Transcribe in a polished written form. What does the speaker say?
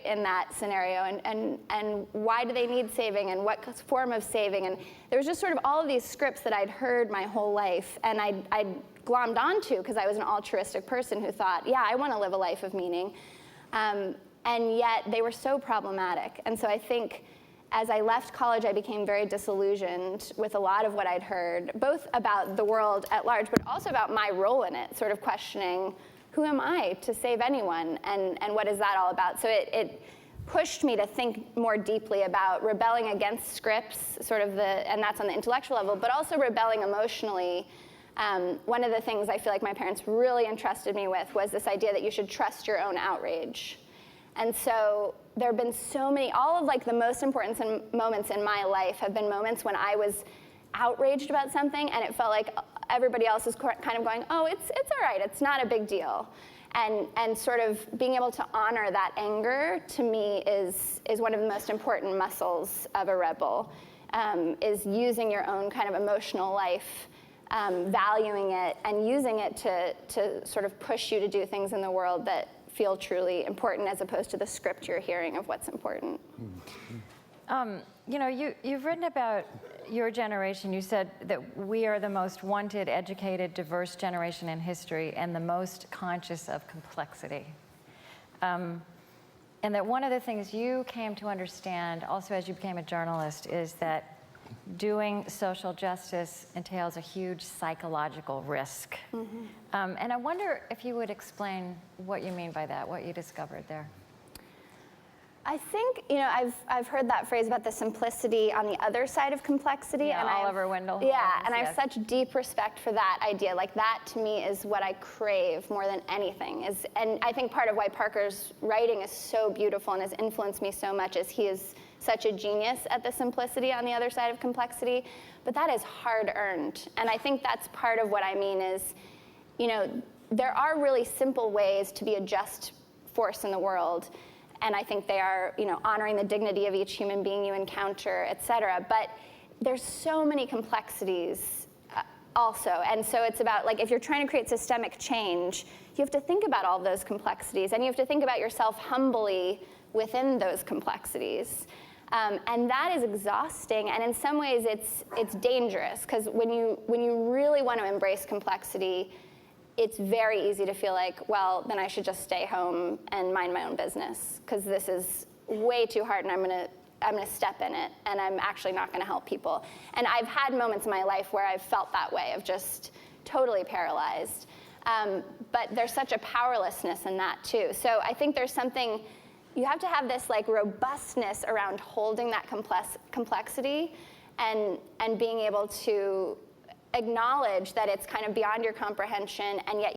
in that scenario, and why do they need saving, and what form of saving? And there was just sort of all of these scripts that I'd heard my whole life, and I'd glommed onto because I was an altruistic person who thought, yeah, I want to live a life of meaning. And yet they were so problematic. And so I think as I left college, I became very disillusioned with a lot of what I'd heard, both about the world at large, but also about my role in it, sort of questioning, who am I to save anyone, and what is that all about? So it pushed me to think more deeply about rebelling against scripts, and that's on the intellectual level, but also rebelling emotionally. One of the things I feel like my parents really entrusted me with was this idea that you should trust your own outrage. And so there have been so many, all of like the most important moments in my life have been moments when I was outraged about something and it felt like everybody else is kind of going, oh, it's all right, it's not a big deal. And sort of being able to honor that anger, to me, is one of the most important muscles of a rebel, is using your own kind of emotional life, valuing it, and using it to sort of push you to do things in the world that feel truly important, as opposed to the script you're hearing of what's important. You know, you've written about your generation. You said that we are the most wanted, educated, diverse generation in history and the most conscious of complexity. And that one of the things you came to understand also as you became a journalist is that doing social justice entails a huge psychological risk. And I wonder if you would explain what you mean by that, what you discovered there. I think, you know, I've heard that phrase about the simplicity on the other side of complexity. Yeah, and Oliver Wendell Yeah, Holmes, and I yes. have such deep respect for that idea. Like, that to me is what I crave more than anything. And I think part of why Parker's writing is so beautiful and has influenced me so much is he is such a genius at the simplicity on the other side of complexity. But that is hard-earned. And I think that's part of what I mean is, you know, there are really simple ways to be a just force in the world. And I think they are, you know, honoring the dignity of each human being you encounter, et cetera. But there's so many complexities also. And so it's about, like, if you're trying to create systemic change, you have to think about all those complexities. And you have to think about yourself humbly within those complexities. And that is exhausting. And in some ways, it's dangerous. Because when you really want to embrace complexity, it's very easy to feel like, well, then I should just stay home and mind my own business, because this is way too hard, and I'm gonna step in it, and I'm actually not gonna help people. And I've had moments in my life where I've felt that way, of just totally paralyzed. But there's such a powerlessness in that too. So I think there's something, you have to have this like robustness around holding that complexity, and being able to acknowledge that it's kind of beyond your comprehension, and yet